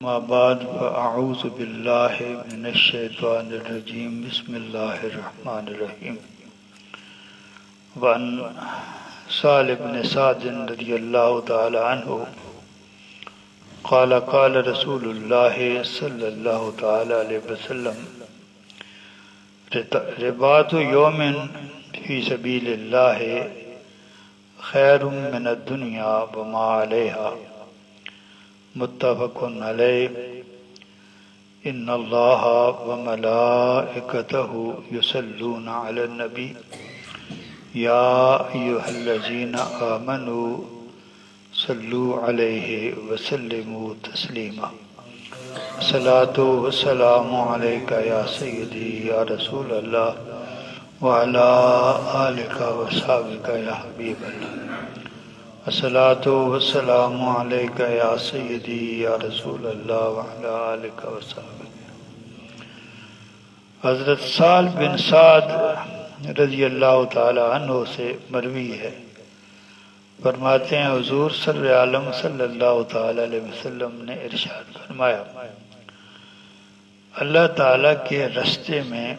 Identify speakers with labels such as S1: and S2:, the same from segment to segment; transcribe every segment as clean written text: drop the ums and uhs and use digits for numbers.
S1: ما بعد فأعوذ بالله من الشيطان الرجيم بسم الله الرحمن الرحيم وعن سهل بن سعد رضي الله تعالى عنه قال قال رسول الله صلى الله تعالى عليه وسلم رباط يوم في سبيل الله خير من الدنيا وما عليها متفق علیہ ان اللہ وملائکتہ یصلون علی النبی یا ایھا الذین آمنوا صلوا علیہ وسلموا تسلیما الصلاۃ والسلام علیک یا سیدی یا رسول اللہ وعلی آلک وصحبک یا حبیب اللہ الصلاۃ والسلام علیک یا سیدی یا رسول اللہ وعلی آلک وصحبہ۔ حضرت سہل بن سعد رضی اللہ تعالی عنہ سے مروی ہے، فرماتے ہیں حضور صلی عالم صلی اللہ تعالی علیہ وسلم نے ارشاد فرمایا، اللہ تعالی کے راستے میں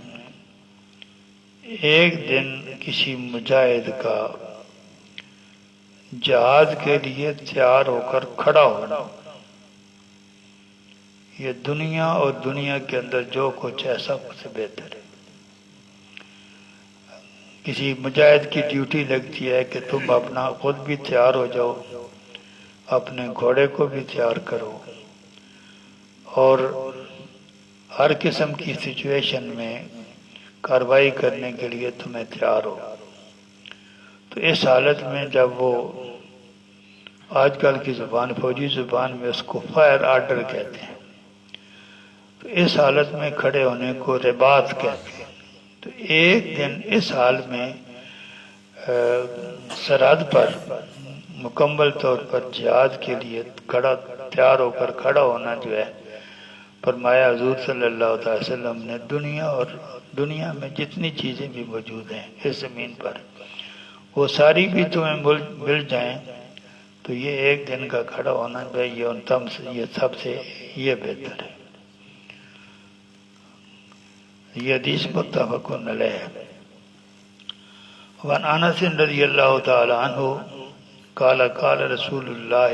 S1: ایک دن کسی مجاہد کا جہاد کے لیے تیار ہو کر کھڑا ہونا، یہ دنیا اور دنیا کے اندر جو کچھ ہے سب سے بہتر ہے۔ کسی مجاہد کی ڈیوٹی لگتی ہے کہ تم اپنا خود بھی تیار ہو جاؤ، اپنے گھوڑے کو بھی تیار کرو، اور ہر قسم کی سچویشن میں کارروائی کرنے کے لیے تمہیں تیار ہو۔ تو اس حالت میں جب وہ آج کل کی زبان فوجی زبان میں اس کو فائر آرڈر کہتے ہیں، تو اس حالت میں کھڑے ہونے کو رباط کہتے ہیں۔ تو ایک دن اس حال میں سرحد پر مکمل طور پر جہاد کے لیے تیار ہو کر کھڑا ہونا جو ہے، فرمایا حضور صلی اللہ علیہ وسلم نے دنیا اور دنیا میں جتنی چیزیں بھی موجود ہیں اس زمین پر، وہ ساری بھی تمہیں مل جائیں تو یہ ایک دن کا کھڑا ہونا چاہیے، ان تم سے یہ سب سے یہ بہتر ہے۔ یہ حدیث متفق علیہ ہے۔ وعن انس رضی اللہ تعالی عنہ قال قال رسول اللہ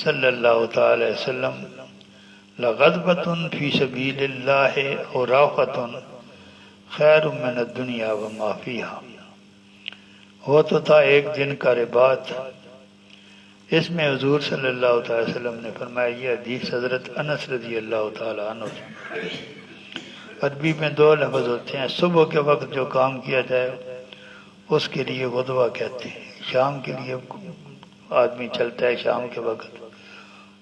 S1: صلی اللہ تعالی علیہ وسلم لغضبۃ فی سبیل اللہ اور راحۃ خیر من الدنیا وما فیہا۔ وہ تو تھا ایک دن کا رباط، اس میں حضور صلی اللہ تعالی وسلم نے فرمایا، یہ حدیث حضرت انس رضی اللہ تعالی عنہ سے۔ عربی میں دو لفظ ہوتے ہیں، صبح کے وقت جو کام کیا جائے اس کے لیے غدوہ کہتے ہیں، شام کے لیے آدمی چلتا ہے شام کے وقت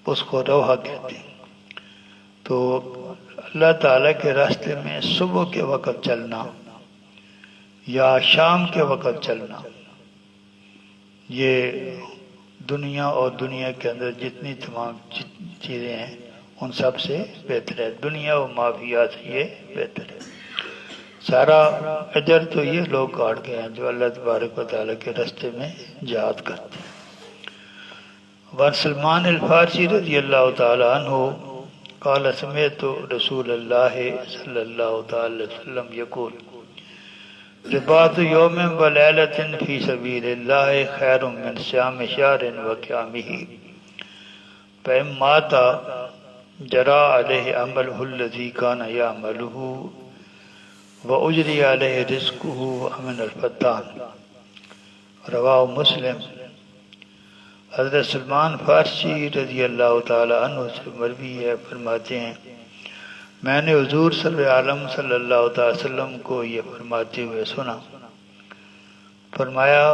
S1: اس کو روحہ کہتے ہیں۔ تو اللہ تعالیٰ کے راستے میں صبح کے وقت چلنا یا شام کے وقت چلنا، یہ دنیا اور دنیا کے اندر جتنی تمام چیزیں ہیں ان سب سے بہتر ہے۔ دنیا و مافیہ سے یہ بہتر ہے۔ سارا اجر تو یہ لوگ کاٹ گئے ہیں جو اللہ تبارک و تعالیٰ کے راستے میں جہاد کرتے ہیں۔ وعن سلمان الفارسی رضی اللہ تعالی عنہ قال سمعت رسول اللہ صلی اللہ تعالی علیہ وسلم یقول رباط یوم و لیلۃ فی سبیل اللہ خیر من صیام شہر و قیامہ فإن مات جرى علیہ عملہ الذی کان یعملہ واجری علیہ رزقہ وامن الفتان۔ رواہ مسلم۔ حضرت سلمان فارسی رضی اللہ تعالی عنہ سے مروی ہے، فرماتے ہیں میں نے حضور صلی عالم صلی اللہ تعالی وسلم کو یہ فرماتے ہوئے سنا، فرمایا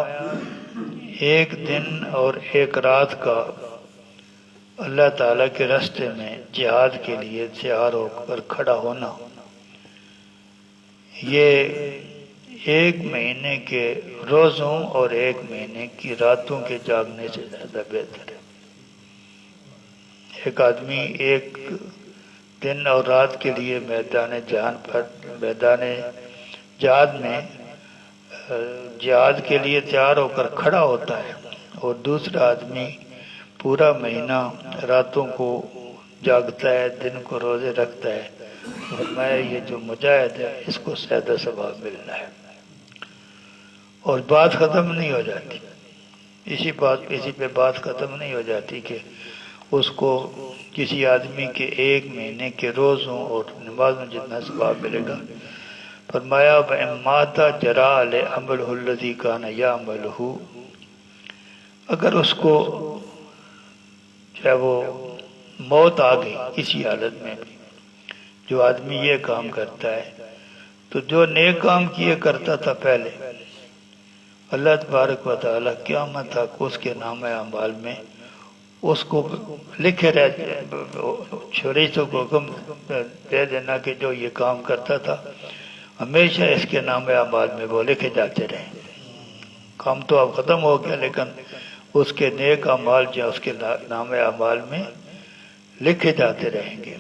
S1: ایک دن اور ایک رات کا اللہ تعالیٰ کے راستے میں جہاد کے لیے تیار ہو کر کھڑا ہونا، یہ ایک مہینے کے روزوں اور ایک مہینے کی راتوں کے جاگنے سے زیادہ بہتر ہے۔ ایک آدمی ایک دن اور رات کے لیے میدان جہاد میں جہاد کے لیے تیار ہو کر کھڑا ہوتا ہے، اور دوسرا آدمی پورا مہینہ راتوں کو جاگتا ہے، دن کو روزے رکھتا ہے، فرمایا یہ جو مجاہد ہے اس کو زیادہ ثواب ملنا ہے۔ اور بات ختم نہیں ہو جاتی، اسی پہ بات ختم نہیں ہو جاتی کہ اس کو کسی آدمی کے 1 مہینے کے روزوں اور نمازوں جتنا ثواب ملے گا۔ فرمایا ماتا جرا علیہ عملہ الذی کان یعملہ، اگر اس کو چاہے وہ موت آ گئی اسی حالت میں بھی، جو آدمی یہ کام کرتا ہے تو جو نیک کام کیے کرتا تھا پہلے، اللہ تبارک و تعالی قیامت تک اس کے نام اعمال میں اس کو لکھے رہتے، شریعتوں کو حکم دے دینا کہ جو یہ کام کرتا تھا ہمیشہ اس کے نام اعمال میں وہ لکھے جاتے رہیں۔ کام تو اب ختم ہو گیا لیکن اس کے نیک اعمال جو اس کے نام اعمال میں لکھے جاتے رہیں گے۔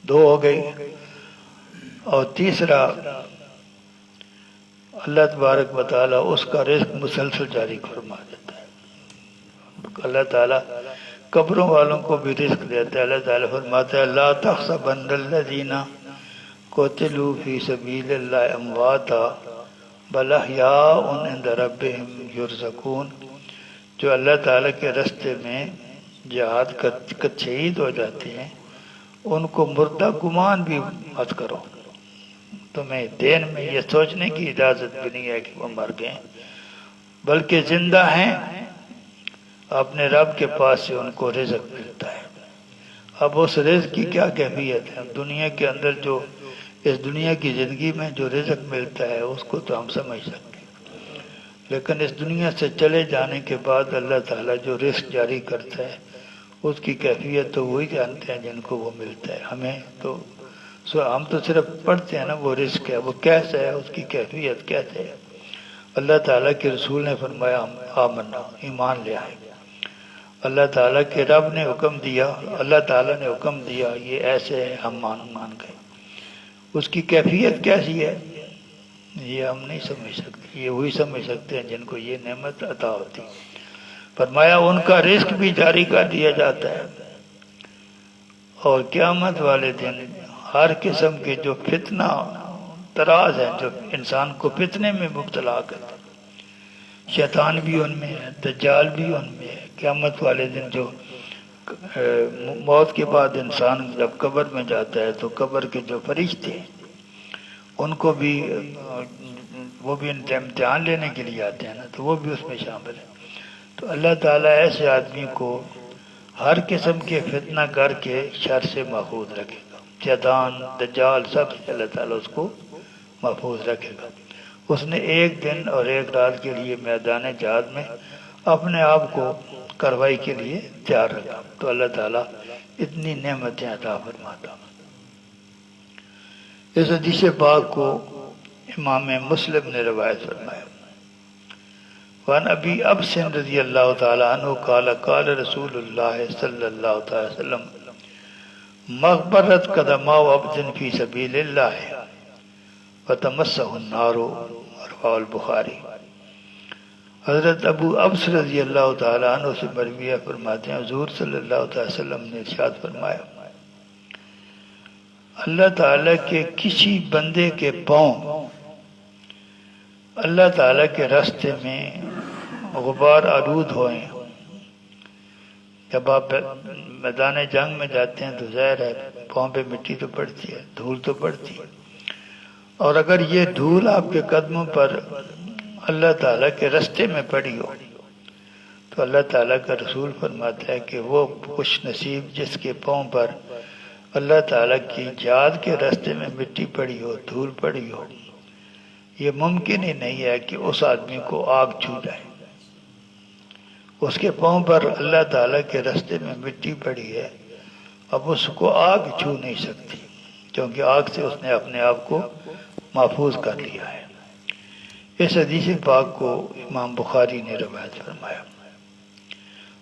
S1: 2 ہو گئی۔ اور تیسرا، اللہ تبارک و تعالیٰ اس کا رزق مسلسل جاری فرما دیتا ہے۔ اللہ تعالیٰ قبروں والوں کو بھی رزق دیتا ہے۔ اللہ تعالیٰ فرماتا ہے لا تحسبن الذین قتلوا فی سبیل اللہ امواتا بل احیاء عند ربہم یرزقون، جو اللہ تعالیٰ کے راستے میں جہاد کر شہید ہو جاتے ہیں ان کو مردہ گمان بھی مت کرو، تمہیں دین میں یہ سوچنے کی اجازت بھی نہیں ہے کہ وہ مر گئے، بلکہ زندہ ہیں، اپنے رب کے پاس سے ان کو رزق ملتا ہے۔ اب اس رزق کی کیا کیفیت ہے؟ دنیا کے اندر جو اس دنیا کی زندگی میں جو رزق ملتا ہے اس کو تو ہم سمجھ سکتے ہیں، لیکن اس دنیا سے چلے جانے کے بعد اللہ تعالیٰ جو رزق جاری کرتا ہے اس کی کیفیت تو وہی جانتے ہیں جن کو وہ ملتا ہے۔ ہم تو صرف پڑھتے ہیں نا وہ رزق ہے، وہ کیسا ہے، اس کی کیفیت کیسے ہے۔ اللہ تعالیٰ کے رسول نے فرمایا آمنا، ایمان لے آئے، اللہ تعالیٰ کے رب نے حکم دیا، اللہ تعالیٰ نے حکم دیا یہ ایسے ہے، ہم مان گئے۔ اس کی کیفیت کیسی ہے یہ ہم نہیں سمجھ سکتے، یہ وہی سمجھ سکتے ہیں جن کو یہ نعمت عطا ہوتی۔ فرمایا ان کا رزق بھی جاری کر دیا جاتا ہے، اور قیامت والے دن ہر قسم کے جو فتنہ تراز ہیں، جو انسان کو فتنے میں مبتلا کرتے، شیطان بھی ان میں ہے، دجال بھی ان میں ہے۔ قیامت والے دن جو موت کے بعد انسان جب قبر میں جاتا ہے تو قبر کے جو فرشتے ہیں ان کو بھی وہ بھی امتحان لینے کے لیے آتے ہیں نا، تو وہ بھی اس میں شامل ہیں۔ تو اللہ تعالیٰ ایسے آدمی کو ہر قسم کے فتنہ کر کے شر سے محفوظ رکھے گا، شیطان دجال سب سے اللہ تعالیٰ اس کو محفوظ رکھے گا۔ اس نے 1 دن اور 1 رات کے لیے میدان جہاد میں اپنے آپ کو کارروائی کے لیے تیار رکھا، تو اللہ تعالیٰ اتنی نعمتیں عطا فرماتا۔ اس حدیث پاک کو امام مسلم نے روایت فرمایا۔ وعن ابی ابس رضی اللہ تعالی عنہ قال قال رسول اللہ صلی اللہ تعالی وسلم مغبرت قدما عبد فی سبیل اللہ وتمسہ النار، رواه البخاری۔ حضرت ابو ابس رضی اللہ تعالی عنہ سے مروی فرماتے ہیں حضور صلی اللہ تعالی وسلم نے ارشاد فرمایا اللہ تعالیٰ کے کسی بندے کے پاؤں اللہ تعالیٰ کے راستے میں غبار آلود ہوئے، جب آپ میدان جنگ میں جاتے ہیں تو ظاہر ہے پاؤں پہ مٹی تو پڑتی ہے، دھول تو پڑتی ہے، اور اگر یہ دھول آپ کے قدموں پر اللہ تعالیٰ کے راستے میں پڑی ہو تو اللہ تعالیٰ کا رسول فرماتا ہے کہ وہ خوش نصیب جس کے پاؤں پر اللہ تعالیٰ کی جہاد کے راستے میں مٹی پڑی ہو، دھول پڑی ہو، یہ ممکن ہی نہیں ہے کہ اس آدمی کو آگ چھو جائے۔ اس کے پاؤں پر اللہ تعالیٰ کے راستے میں مٹی پڑی ہے، اب اس کو آگ چھو نہیں سکتی، کیونکہ آگ سے اس نے اپنے آپ کو محفوظ کر لیا ہے۔ اس حدیث پاک کو امام بخاری نے روایت فرمایا۔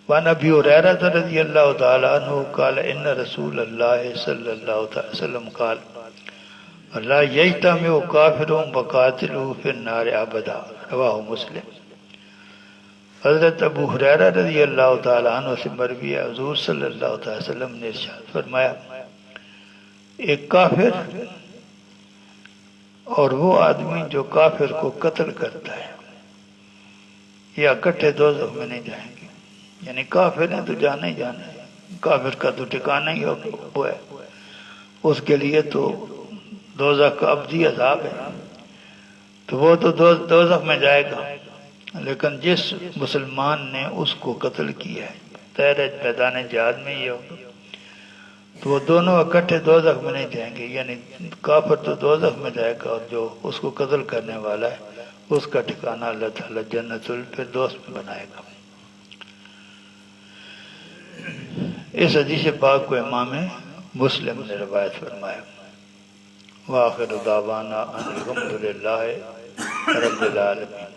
S1: وعن ابی ہریرہ رضی اللہ تعالی عنہ قال ان رسول اللہ صلی اللہ تعالی وسلم قال لا یجتمع کافر وقاتل فی النار ابدا، رواہ مسلم۔ حضرت ابو ہریرہ رضی اللہ تعالیٰ عنہ سے مروی ہے، حضور صلی اللہ تعالی وسلم نے ارشاد فرمایا ایک کافر اور وہ آدمی جو کافر کو قتل کرتا ہے یا اکٹھے دوزخ میں نہیں جائیں گے. یعنی کافر ہیں تو جانا ہی جانا ہے، کافر کا تو ٹھکانہ ہی وہ ہے، اس کے لیے تو دوزخ کا ابدی عذاب ہے، تو وہ تو دوزخ میں جائے گا. لیکن جس مسلمان نے اس کو قتل کیا ہے تیر میدان جہاد میں یہ ہوگا، تو وہ دونوں اکٹھے دوزخ میں نہیں جائیں گے. یعنی کافر تو دوزخ میں جائے گا اور جو اس کو قتل کرنے والا ہے اس کا ٹھکانہ اللہ تعالیٰ جنت الفردوس میں بنائے گا. اس حدیث پاک کو امام مسلم نے روایت فرمایا. وآخر دعوانا ان الحمد للہ رب العالمین.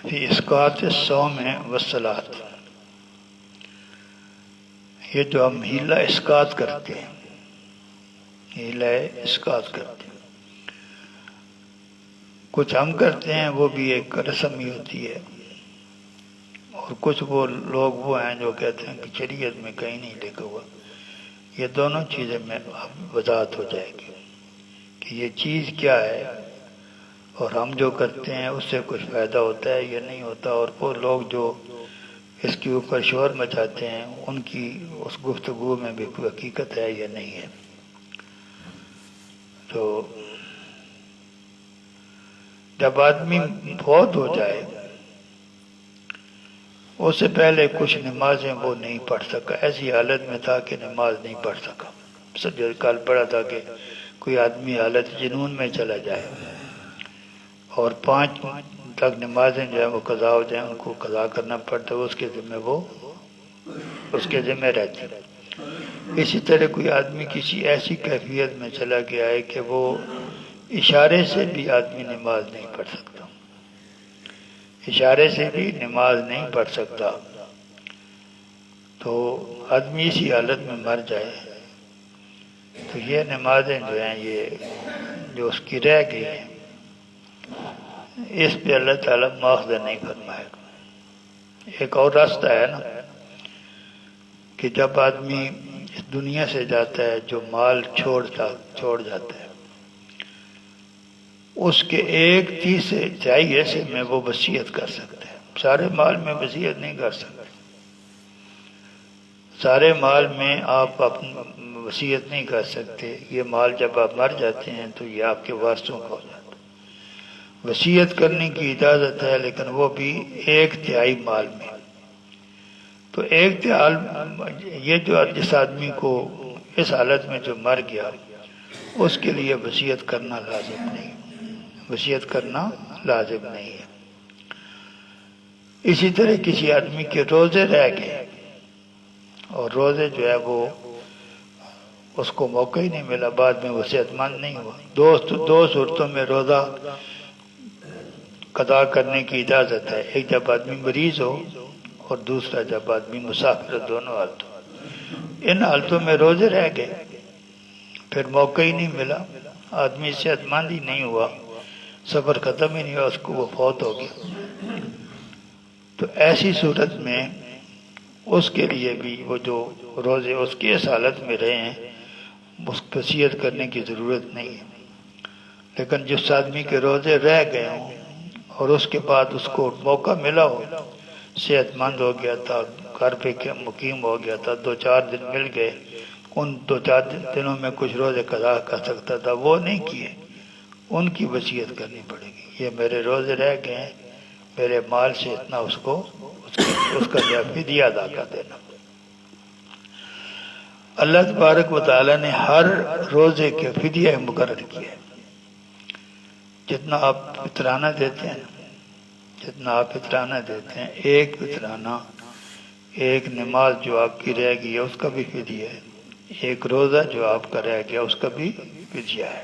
S1: فی اسقاط الصوم والصلاۃ، یہ جو ہم ہیلہ اسقاط کرتے ہیں، ہیلہ اسقاط کرتے ہیں، کچھ ہم کرتے ہیں وہ بھی ایک رسم ہی ہوتی ہے، اور کچھ وہ لوگ وہ ہیں جو کہتے ہیں کہ شریعت میں کہیں نہیں لکھا ہوا. یہ دونوں چیزیں میں وضاحت ہو جائے گی کہ یہ چیز کیا ہے اور ہم جو کرتے ہیں اس سے کچھ فائدہ ہوتا ہے یا نہیں ہوتا، اور وہ لوگ جو اس کے اوپر شور مچاتے ہیں ان کی اس گفتگو میں بھی کوئی حقیقت ہے یا نہیں ہے. تو جب آدمی فوت ہو جائے اس سے پہلے کچھ نمازیں وہ نہیں پڑھ سکا، ایسی حالت میں تھا کہ نماز نہیں پڑھ سکا. کل پڑھا تھا کہ کوئی آدمی حالت جنون میں چلا جائے اور 5 تک نمازیں جو ہیں وہ قضا ہو جائیں، ان کو قضا کرنا پڑتا ہے، اس کے ذمہ رہتی. اسی طرح کوئی آدمی کسی ایسی کیفیت میں چلا گیا ہے کہ وہ اشارے سے بھی آدمی نماز نہیں پڑھ سکتا، اشارے سے بھی نماز نہیں پڑھ سکتا، تو آدمی اسی حالت میں مر جائے تو یہ نمازیں جو ہیں یہ جو اس کی رہ گئی ہیں اس پہ اللہ تعالیٰ مواخذہ نہیں فرمائے گا. ایک اور راستہ ہے نا کہ جب آدمی اس دنیا سے جاتا ہے جو مال چھوڑ جاتا ہے اس کے 1/3 حصے میں وہ وصیت کر سکتا ہے. سارے مال میں وصیت نہیں کر سکتے، سارے مال میں آپ اپنی وصیت نہیں کر سکتے. یہ مال جب آپ مر جاتے ہیں تو یہ آپ کے وارثوں کا ہو جاتا ہے. وصیت کرنے کی اجازت ہے لیکن وہ بھی 1/3 مال میں. تو 1/3 یہ جو جس آدمی کو اس حالت میں جو مر گیا اس کے لیے وصیت کرنا لازم نہیں، وصیت کرنا لازم نہیں ہے. اسی طرح کسی آدمی کے روزے رہ گئے اور روزے جو ہے وہ اس کو موقع ہی نہیں ملا، بعد میں وہ صحت مند نہیں ہوا. دو صورتوں میں روزہ قضا کرنے کی اجازت ہے، ایک جب آدمی مریض ہو اور دوسرا جب آدمی مسافر ہو. دونوں حالتوں، ان حالتوں میں روزے رہ گئے پھر موقع ہی نہیں ملا، آدمی صحت مند ہی نہیں ہوا، سفر ختم ہی نہیں ہوا، اس کو وہ فوت ہو گیا. تو ایسی صورت میں اس کے لیے بھی وہ جو روزے اس کی اس حالت میں رہے ہیں اس کو وصیت کرنے کی ضرورت نہیں ہے. لیکن جس آدمی کے روزے رہ گئے ہوں اور اس کے بعد اس کو موقع ملا ہو، صحت مند ہو گیا تھا، گھر پہ مقیم ہو گیا تھا، 2-4 دن مل گئے، ان 2-4 دنوں میں کچھ روزے قضا کر سکتا تھا، وہ نہیں کیے، ان کی وصیت کرنی پڑے گی. یہ میرے روزے رہ گئے ہیں، میرے مال سے اتنا اس کا فدیہ ادا کر دینا. اللہ تبارک و تعالیٰ نے ہر روزے کے فدیہ مقرر کیا ہے. جتنا آپ فطرانہ دیتے ہیں ایک فطرانہ، ایک نماز جو آپ کی رہ گئی ہے اس کا بھی فدیہ ہے، ایک روزہ جو آپ کا رہ گیا اس کا بھی فدیہ ہے.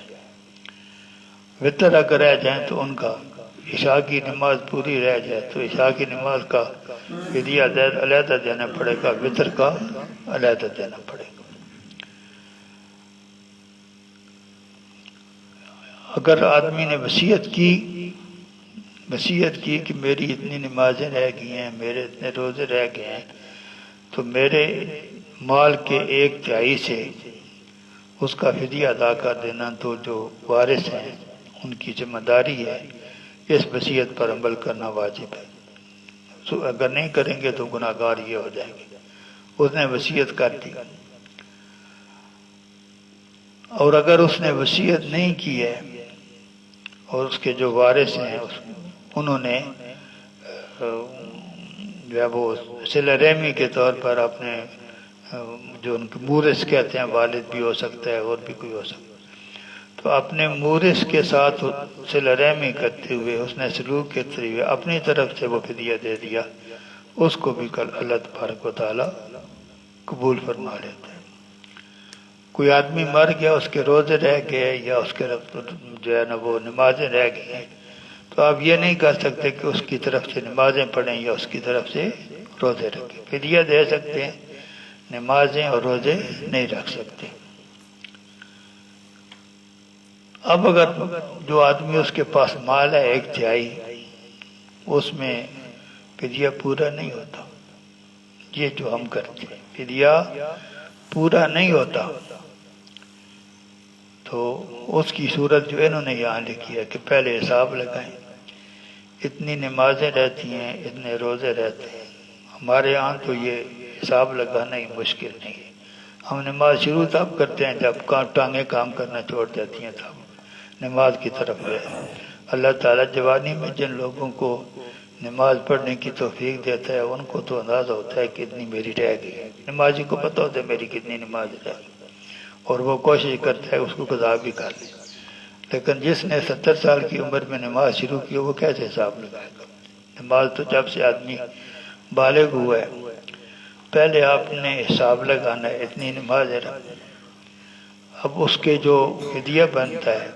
S1: وطر اگر رہ جائیں تو ان کا عشاء کی نماز پوری رہ جائے تو عشاء کی نماز کا فدیہ علیحدہ دینا پڑے گا، وطر کا علیحدہ دینا پڑے گا۔ اگر آدمی نے وصیت کی کہ میری اتنی نمازیں رہ گئی ہیں، میرے اتنے روزے رہ گئے ہیں، تو میرے مال کے 1/3 سے اس کا فدیہ ادا کر دینا تو جو وارث ہیں ان کی ذمہ داری ہے، اس وصیت پر عمل کرنا واجب ہے۔ اگر نہیں کریں گے تو گناہ گار یہ ہو جائیں گے۔ اس نے وصیت کر دی، اور اگر اس نے وصیت نہیں کی ہے اور اس کے جو وارث ہیں انہوں نے جو ہے وہ صلہ رحمی کے طور پر اپنے جو ان کے مورث کہتے ہیں، والد بھی ہو سکتا ہے اور بھی کوئی ہو سکتا ہے، تو اپنے مورث کے ساتھ صلہ رحمی کرتے ہوئے، اس نے سلوک کرتے ہوئے اپنی طرف سے وہ فدیہ دے دیا، اس کو بھی کل اللہ تبارک و تعالی قبول فرما لیتا ہے۔ کوئی آدمی مر گیا، اس کے روزے رہ گئے یا اس کے جو ہے نا وہ نمازیں رہ گئی ہیں، تو آپ یہ نہیں کر سکتے کہ اس کی طرف سے نمازیں پڑھیں یا اس کی طرف سے روزے رکھیں۔ فدیہ دے سکتے ہیں، نمازیں اور روزے نہیں رکھ سکتے۔ اب اگر جو آدمی اس کے پاس مال ہے 1/3، اس میں فدیہ پورا نہیں ہوتا، یہ جو ہم کرتے ہیں فدیہ پورا نہیں ہوتا، تو اس کی صورت جو انہوں نے یہاں لکھی ہے کہ پہلے حساب لگائیں، اتنی نمازیں رہتی ہیں، اتنے روزے رہتے ہیں۔ ہمارے ہاں تو یہ حساب لگانا ہی مشکل نہیں ہے، ہم نماز شروع تب کرتے ہیں جب ٹانگیں کام کرنا چھوڑ جاتی ہیں، تب نماز کی طرف ہے۔ اللہ تعالیٰ جوانی میں جن لوگوں کو نماز پڑھنے کی توفیق دیتا ہے ان کو تو اندازہ ہوتا ہے کہ اتنی میری رہ گئی ہے، نمازی کو پتہ ہوتا ہے میری کتنی نماز رہ گئی، اور وہ کوشش کرتا ہے اس کو قضا بھی کر لے۔ لیکن جس نے 70 سال کی عمر میں نماز شروع کی وہ کیسے حساب لگائے گا؟ نماز تو جب سے آدمی بالغ ہوا ہے پہلے آپ نے حساب لگانا ہے، اتنی نماز ہے۔ اب اس کے جو فدیہ بنتا ہے،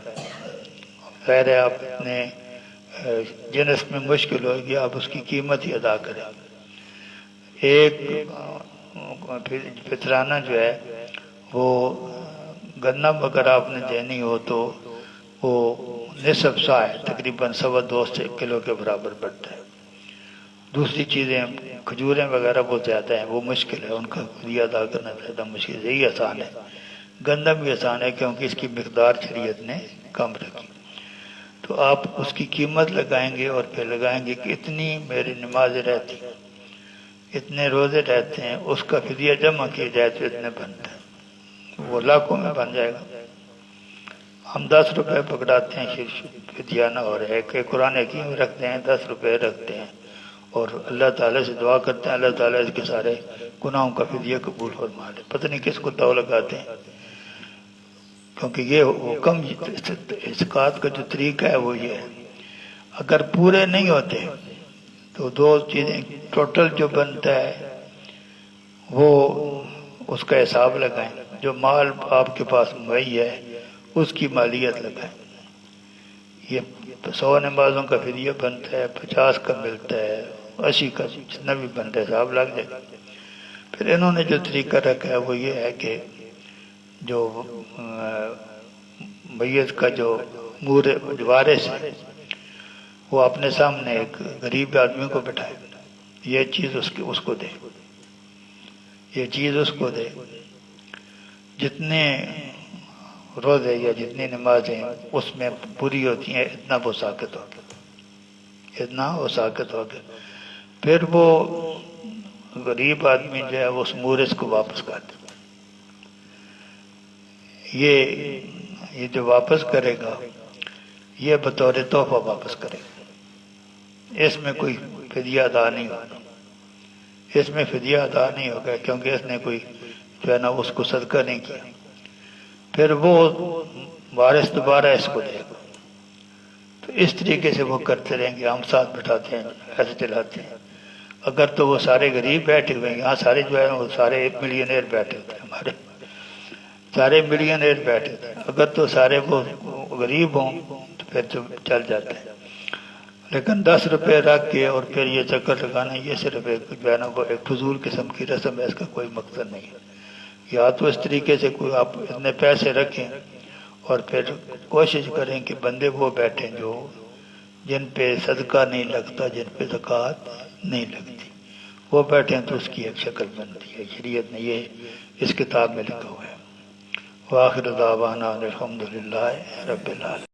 S1: خیر ہے آپ نے جنس میں مشکل ہوگی، آپ اس کی قیمت ہی ادا کریں۔ ایک فطرانہ جو ہے وہ گندم اگر آپ نے دینی ہو تو وہ نصف سا ہے، تقریباً 2.25 کلو کے برابر بڑھتا ہے۔ دوسری چیزیں کھجوریں وغیرہ وہ زیادہ ہیں، وہ مشکل ہے، ان کا فدیہ ادا کرنا زیادہ مشکل ہے۔ یہی آسان ہے، گندم بھی آسان ہے کیونکہ اس کی مقدار شریعت نے کم رکھی۔ تو آپ اس کی قیمت لگائیں گے اور پھر لگائیں گے کہ اتنی میری نمازیں رہتی، اتنے روزے رہتے ہیں، اس کا فدیہ جمع کیا جائے تو اتنے بنتا ہے، وہ لاکھوں میں بن جائے گا۔ ہم 10 روپے پکڑاتے ہیں، فدیہ نہ ہو رہا ہے کہ قرآن حکیم رکھتے ہیں، 10 روپے رکھتے ہیں اور اللہ تعالیٰ سے دعا کرتے ہیں اللہ تعالیٰ اس کے سارے گناہوں کا فدیہ قبول فرما لے۔ پتہ نہیں کس کو دعا لگاتے ہیں، کیونکہ یہ حکم اسقاط کا جو طریقہ ہے وہ یہ ہے۔ اگر پورے نہیں ہوتے تو 2 چیزیں ٹوٹل جو بنتا ہے وہ اس کا حساب لگائیں، جو مال آپ کے پاس مہیا ہے اس کی مالیت لگائیں۔ یہ 100 نمازوں کا فدیہ بنتا ہے، 50 کا ملتا ہے، 80 کا، جتنا بھی بنتا ہے حساب لگ جائے گا۔ پھر انہوں نے جو طریقہ رکھا ہے وہ یہ ہے کہ جو میت کا جو وارث ہے وہ اپنے سامنے ایک غریب آدمی کو بٹھائے، یہ چیز اس کو دے، یہ چیز اس کو دے، جتنے روزے یا جتنی نمازیں اس میں پوری ہوتی ہیں اتنا وہ ساکت ہو گیا، اتنا وہ ساکت ہو گیا۔ پھر وہ غریب آدمی جو ہے وہ اس مورث کو واپس کر دے، یہ جو واپس کرے گا یہ بطور تحفہ واپس کرے گا، اس میں کوئی فدیہ ادا نہیں ہوگا، اس میں فدیہ ادا نہیں ہوگا کیونکہ اس نے کوئی جو ہے نا اس کو صدقہ نہیں کیا۔ پھر وہ وارث دوبارہ اس کو دے گا۔ تو اس طریقے سے وہ کرتے رہیں گے، ہم ساتھ بٹھاتے ہیں، ایسے چلاتے ہیں۔ اگر تو وہ سارے غریب بیٹھے ہوئے ہیں، یہاں سارے جو ہے وہ سارے ملینئر بیٹھے ہوتے ہیں، ہمارے سارے ملینئر بیٹھے ہوتے ہیں۔ اگر تو سارے وہ غریب ہوں تو پھر تو چل جاتے ہیں، لیکن 10 روپے رکھ کے اور پھر یہ چکر لگانا، یہ صرف ایک جو ہے نا وہ ایک فضول قسم کی رسم ہے، اس کا کوئی مقصد نہیں ہے۔ یا تو اس طریقے سے کوئی آپ اتنے پیسے رکھیں اور پھر کوشش کریں کہ بندے وہ بیٹھیں جو جن پہ صدقہ نہیں لگتا، جن پہ زکوٰۃ نہیں لگتی، وہ بیٹھیں تو اس کی ایک شکل بنتی ہے۔ شریعت نے یہ اس کتاب میں لکھا ہوا ہے۔ وآخر دعوانا الحمد للہ رب العالمین۔